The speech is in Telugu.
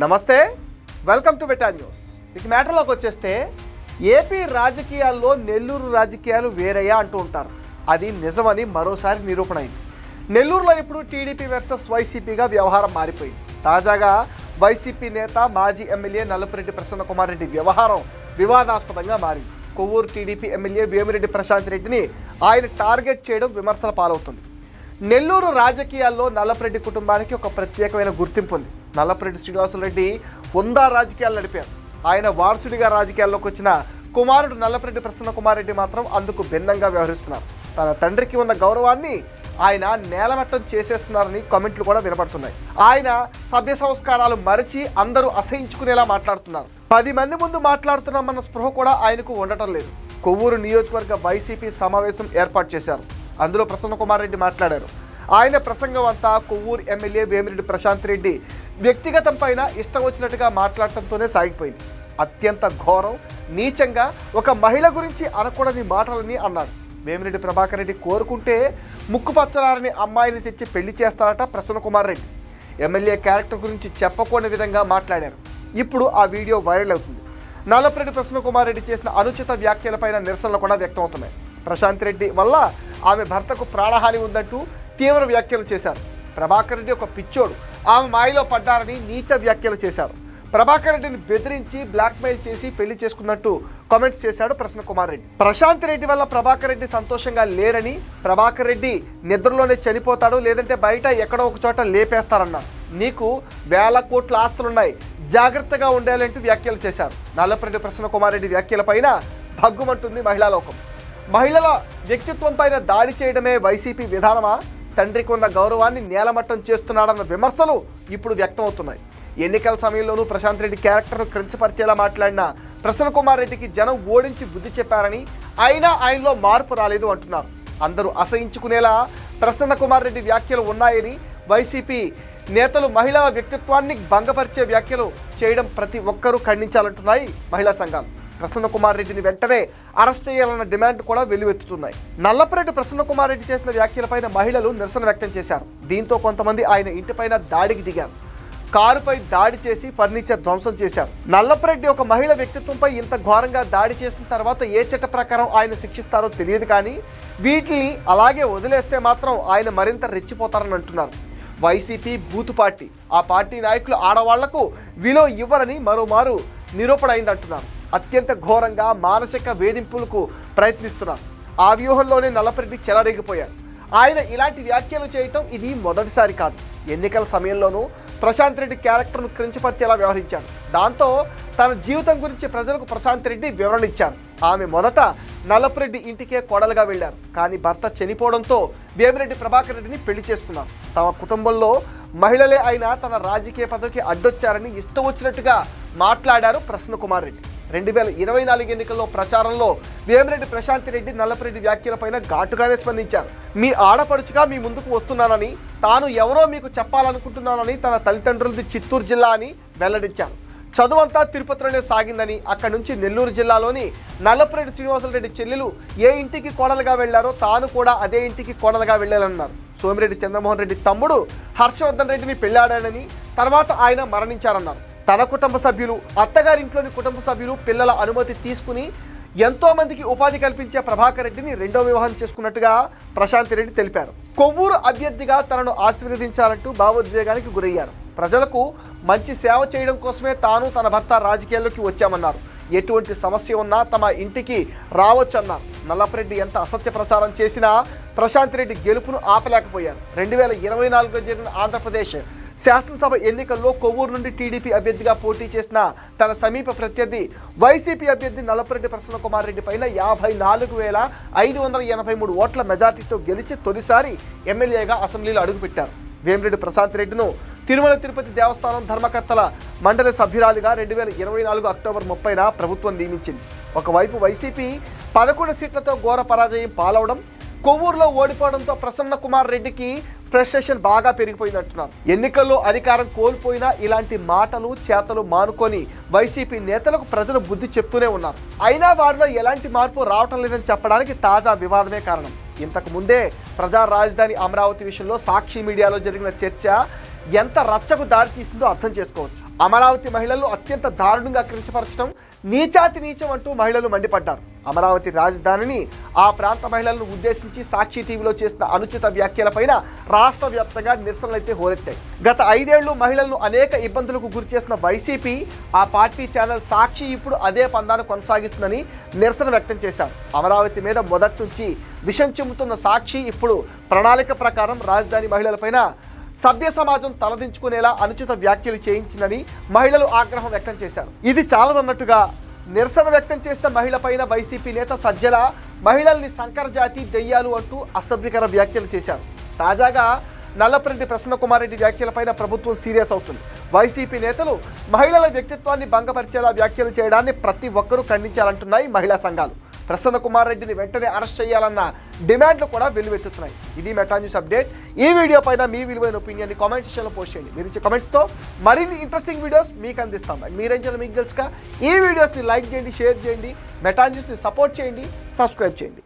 నమస్తే, వెల్కమ్ టు బెటా న్యూస్. ఇక మ్యాటర్లోకి వచ్చేస్తే ఏపీ రాజకీయాల్లో నెల్లూరు రాజకీయాలు వేరయ్యా అంటూ ఉంటారు. అది నిజమని మరోసారి నిరూపణ అయింది. నెల్లూరులో ఇప్పుడు టీడీపీ వర్సెస్ వైసీపీగా వ్యవహారం మారిపోయింది. తాజాగా వైసీపీ నేత మాజీ ఎమ్మెల్యే నల్లపురెడ్డి ప్రసన్నకుమార్ రెడ్డి వ్యవహారం వివాదాస్పదంగా మారింది. కొవ్వూరు టీడీపీ ఎమ్మెల్యే వేమిరెడ్డి ప్రశాంత్ రెడ్డిని ఆయన టార్గెట్ చేయడం విమర్శల పాలవుతుంది. నెల్లూరు రాజకీయాల్లో నల్లపురెడ్డి కుటుంబానికి ఒక ప్రత్యేకమైన గుర్తింపు ఉంది. నల్లపురెడ్డి శ్రీనివాసరెడ్డి హుందా రాజకీయాలు నడిపారు. ఆయన వారసుడిగా రాజకీయాల్లోకి వచ్చిన కుమారుడు నల్లపురెడ్డి ప్రసన్నకుమార్ రెడ్డి మాత్రం అందుకు భిన్నంగా వ్యవహరిస్తున్నారు. తన తండ్రికి ఉన్న గౌరవాన్ని ఆయన నేలమట్టం చేసేస్తున్నారని కామెంట్లు కూడా వినపడుతున్నాయి. ఆయన సభ్య సంస్కారాలు మరిచి అందరూ అసహించుకునేలా మాట్లాడుతున్నారు. 10 మంది ముందు మాట్లాడుతున్నామన్న స్పృహ కూడా ఆయనకు ఉండటం లేదు. కొవ్వూరు నియోజకవర్గ వైసీపీ సమావేశం ఏర్పాటు చేశారు. అందులో ప్రసన్నకుమార్ రెడ్డి మాట్లాడారు. ఆయన ప్రసంగం అంతా కొవ్వూరు ఎమ్మెల్యే వేమిరెడ్డి ప్రశాంత్ రెడ్డి వ్యక్తిగతం పైన ఇష్టం వచ్చినట్టుగా మాట్లాడటంతోనే సాగిపోయింది. అత్యంత ఘోరం, నీచంగా ఒక మహిళ గురించి అనకూడని మాటలని అన్నాడు. వేమిరెడ్డి ప్రభాకర్ రెడ్డి కోరుకుంటే ముక్కుపచ్చలారని అమ్మాయిని తెచ్చి పెళ్లి చేస్తారట ప్రసన్నకుమార్ రెడ్డి. ఎమ్మెల్యే క్యారెక్టర్ గురించి చెప్పకూడని విధంగా మాట్లాడారు. ఇప్పుడు ఆ వీడియో వైరల్ అవుతుంది. నల్లపురెడ్డి ప్రసన్నకుమార్ రెడ్డి చేసిన అనుచిత వ్యాఖ్యలపైన నిరసనలు కూడా వ్యక్తమవుతున్నాయి. ప్రశాంత్ రెడ్డి వల్ల ఆమె భర్తకు ప్రాణహాని ఉందంటూ తీవ్ర వ్యాఖ్యలు చేశారు. ప్రభాకర్ రెడ్డి ఒక పిచ్చోడు, ఆమె మాయలో పడ్డారని నీచ వ్యాఖ్యలు చేశారు. ప్రభాకర్ రెడ్డిని బెదిరించి బ్లాక్మెయిల్ చేసి పెళ్లి చేసుకున్నట్టు కామెంట్స్ చేశాడు ప్రసన్నకుమార్ రెడ్డి. ప్రశాంత్ రెడ్డి వల్ల ప్రభాకర్ రెడ్డి సంతోషంగా లేరని, ప్రభాకర్ రెడ్డి నిద్రలోనే చనిపోతాడు, లేదంటే బయట ఎక్కడో ఒక చోట లేపేస్తారన్నారు. నీకు వేల కోట్ల ఆస్తులున్నాయి, జాగ్రత్తగా ఉండాలంటూ వ్యాఖ్యలు చేశారు. నల్లపురెడ్డి ప్రసన్నకుమార్ రెడ్డి వ్యాఖ్యలపైన భగ్గుమంటుంది మహిళా లోకం. మహిళల వ్యక్తిత్వం పైన దాడి చేయడమే వైసీపీ విధానమా? తండ్రికి ఉన్న గౌరవాన్ని నేలమట్టం చేస్తున్నాడన్న విమర్శలు ఇప్పుడు వ్యక్తమవుతున్నాయి. ఎన్నికల సమయంలోనూ ప్రశాంత్ రెడ్డి క్యారెక్టర్ను క్రించపరిచేలా మాట్లాడిన ప్రసన్నకుమార్ రెడ్డికి జనం ఓడించి బుద్ధి చెప్పారని, అయినా ఆయనలో మార్పు రాలేదు అంటున్నారు. అందరూ అసహించుకునేలా ప్రసన్నకుమార్ రెడ్డి వ్యాఖ్యలు ఉన్నాయని, వైసీపీ నేతలు మహిళల వ్యక్తిత్వాన్ని భంగపరిచే వ్యాఖ్యలు చేయడం ప్రతి ఒక్కరూ ఖండించాలంటున్నాయి మహిళా సంఘాలు. ప్రసన్నకుమార్ రెడ్డిని వెంటనే అరెస్ట్ చేయాలన్న డిమాండ్ కూడా వెల్లువెత్తుతున్నాయి. నల్లపురెడ్డి ప్రసన్నకుమార్ రెడ్డి చేసిన వ్యాఖ్యలపైన మహిళలు నిరసన వ్యక్తం చేశారు. దీంతో కొంతమంది ఆయన ఇంటిపైన దాడికి దిగారు. కారుపై దాడి చేసి ఫర్నిచర్ ధ్వంసం చేశారు. నల్లపురెడ్డి ఒక మహిళ వ్యక్తిత్వంపై ఇంత ఘోరంగా దాడి చేసిన తర్వాత ఏ చట్ట ప్రకారం ఆయన శిక్షిస్తారో తెలియదు, కానీ వీటిని అలాగే వదిలేస్తే మాత్రం ఆయన మరింత రెచ్చిపోతారని అంటున్నారు. వైసీపీ బూతు పార్టీ, ఆ పార్టీ నాయకులు ఆడవాళ్లకు విలువ ఇవ్వరని మరోమారు నిరూపణ అయిందంటున్నారు. అత్యంత ఘోరంగా మానసిక వేధింపులకు ప్రయత్నిస్తున్నారు. ఆ వ్యూహంలోనే నల్లపురెడ్డి చెలరేగిపోయారు. ఆయన ఇలాంటి వ్యాఖ్యలు చేయటం ఇది మొదటిసారి కాదు. ఎన్నికల సమయంలోనూ ప్రశాంత్ రెడ్డి క్యారెక్టర్ను క్రించపరిచేలా వ్యవహరించాడు. దాంతో తన జీవితం గురించి ప్రజలకు ప్రశాంత్ రెడ్డి వివరణ ఇచ్చారు. ఆమె మొదట నల్లపురెడ్డి ఇంటికే కోడలుగా వెళ్లారు, కానీ భర్త చనిపోవడంతో వేమిరెడ్డి ప్రభాకర్ రెడ్డిని పెళ్లి చేసుకున్నారు. తమ కుటుంబంలో మహిళలే అయినా తన రాజకీయ పదవికి అడ్డొచ్చారని ఇష్టం వచ్చినట్టుగా మాట్లాడారు ప్రసన్నకుమార్ రెడ్డి. 2024 ఎన్నికల్లో ప్రచారంలో వేమిరెడ్డి ప్రశాంత్ రెడ్డి నల్లపురెడ్డి వ్యాఖ్యలపైన ఘాటుగానే స్పందించారు. మీ ఆడపడుచుగా మీ ముందుకు వస్తున్నానని, తాను ఎవరో మీకు చెప్పాలనుకుంటున్నానని, తన తల్లిదండ్రులది చిత్తూరు జిల్లా అని వెల్లడించారు. చదువంతా తిరుపతిలోనే సాగిందని, అక్కడి నుంచి నెల్లూరు జిల్లాలోని నల్లపురెడ్డి శ్రీనివాసరెడ్డి చెల్లెలు ఏ ఇంటికి కోడలుగా వెళ్లారో తాను కూడా అదే ఇంటికి కోడలుగా వెళ్ళాలన్నారు. సోమిరెడ్డి చంద్రమోహన్ రెడ్డి తమ్ముడు హర్షవర్ధన్ రెడ్డిని పెళ్లాడాడని, తర్వాత ఆయన మరణించారన్నారు. తన కుటుంబ సభ్యులు, అత్తగారింట్లోని కుటుంబ సభ్యులు, పిల్లల అనుమతి తీసుకుని ఎంతోమందికి ఉపాధి కల్పించే ప్రభాకర్ రెడ్డిని రెండో వివాహం చేసుకున్నట్టుగా ప్రశాంత్ రెడ్డి తెలిపారు. కొవ్వూరు అభ్యర్థిగా తనను ఆశీర్వదించాలంటూ భావోద్వేగానికి గురయ్యారు. ప్రజలకు మంచి సేవ చేయడం కోసమే తాను తన భర్త రాజకీయాల్లోకి వచ్చామన్నారు. ఎటువంటి సమస్య ఉన్నా తమ ఇంటికి రావచ్చన్నారు. నల్లపురెడ్డి ఎంత అసత్య ప్రచారం చేసినా ప్రశాంత్ రెడ్డి గెలుపును ఆపలేకపోయారు. 2024లో జరిగిన ఆంధ్రప్రదేశ్ శాసనసభ ఎన్నికల్లో కొవ్వూరు నుండి టీడీపీ అభ్యర్థిగా పోటీ చేసిన తన సమీప ప్రత్యర్థి వైసీపీ అభ్యర్థి నల్లపురెడ్డి ప్రసన్నకుమార్ రెడ్డి పైన 54,583 ఓట్ల మెజార్టీతో గెలిచి తొలిసారి ఎమ్మెల్యేగా అసెంబ్లీలో అడుగుపెట్టారు. వేమిరెడ్డి ప్రశాంత్ రెడ్డిను తిరుమల తిరుపతి దేవస్థానం ధర్మకర్తల మండలి సభ్యురాలిగా 2024 అక్టోబర్ 30న ప్రభుత్వం నియమించింది. ఒకవైపు వైసీపీ 11 సీట్లతో ఘోర పరాజయం పాలవడం, కొవ్వూరులో ఓడిపోవడంతో ప్రసన్నకుమార్ రెడ్డికి ఫ్రస్ట్రేషన్ బాగా పెరిగిపోయిందంటున్నారు. ఎన్నికల్లో అధికారం కోల్పోయినా ఇలాంటి మాటలు చేతలు మానుకొని వైసీపీ నేతలకు ప్రజలు బుద్ధి చెప్తూనే ఉన్నారు. అయినా వారిలో ఎలాంటి మార్పు రావటం లేదని చెప్పడానికి తాజా వివాదమే కారణం. ఇంతకు ముందే ప్రజా రాజధాని అమరావతి విషయంలో సాక్షి మీడియాలో జరిగిన చర్చ ఎంత రచ్చకు దారితీస్తుందో అర్థం చేసుకోవచ్చు. అమరావతి మహిళలు అత్యంత దారుణంగా కించపరచడం నీచాతి నీచం అంటూ మహిళలు మండిపడ్డారు. అమరావతి రాజధానిని ఆ ప్రాంత మహిళలను ఉద్దేశించి సాక్షి టీవీలో చేసిన అనుచిత వ్యాఖ్యలపైన రాష్ట్ర వ్యాప్తంగా నిరసనలు అయితే హోరెత్తాయి. గత 5 ఏళ్లు మహిళలను అనేక ఇబ్బందులకు గురి చేసిన వైసీపీ ఆ పార్టీ ఛానల్ సాక్షి ఇప్పుడు అదే పందాను కొనసాగిస్తుందని నిరసన వ్యక్తం చేశారు. అమరావతి మీద మొదటి నుంచి విషం చిమ్ముతున్న సాక్షి ఇప్పుడు ప్రణాళిక ప్రకారం రాజధాని మహిళలపైన సభ్య సమాజం తలదించుకునేలా అనుచిత వ్యాఖ్యలు చేయించిందని మహిళలు ఆగ్రహం వ్యక్తం చేశారు. ఇది చాలదన్నట్టుగా నిరసన వ్యక్తం చేసిన మహిళపైన వైసీపీ నేత సజ్జల మహిళల్ని సంకరజాతి దెయ్యాలు అంటూ అసభ్యకర వ్యాఖ్యలు చేశారు. తాజాగా నల్లపరెడ్డి ప్రసన్నకుమార్ రెడ్డి వ్యాఖ్యలపైన ప్రభుత్వం సీరియస్ అవుతుంది. వైసీపీ నేతలు మహిళల వ్యక్తిత్వాన్ని భంగపరిచేలా వ్యాఖ్యలు చేయడాన్ని ప్రతి ఒక్కరూ ఖండించాలంటున్నాయి మహిళా సంఘాలు. ప్రసన్నకుమార్ రెడ్డిని వెంటనే అరెస్ట్ చేయాలన్న డిమాండ్లు కూడా వెల్లువెత్తుతున్నాయి. ఇది మెటా న్యూస్ అప్డేట్. ఈ వీడియో పైన మీ విలువైన ఒపీనియన్ని కామెంట్ సెక్షన్లో పోస్ట్ చేయండి. మీరు ఇచ్చే కామెంట్స్తో మరిన్ని ఇంట్రెస్టింగ్ వీడియోస్ మీకు అందిస్తాం. అండ్ మీరేం చేయాలి మీకు తెలుసుగా ఈ వీడియోస్ని లైక్ చేయండి, షేర్ చేయండి, మెటా న్యూస్ని సపోర్ట్ చేయండి, సబ్స్క్రైబ్ చేయండి.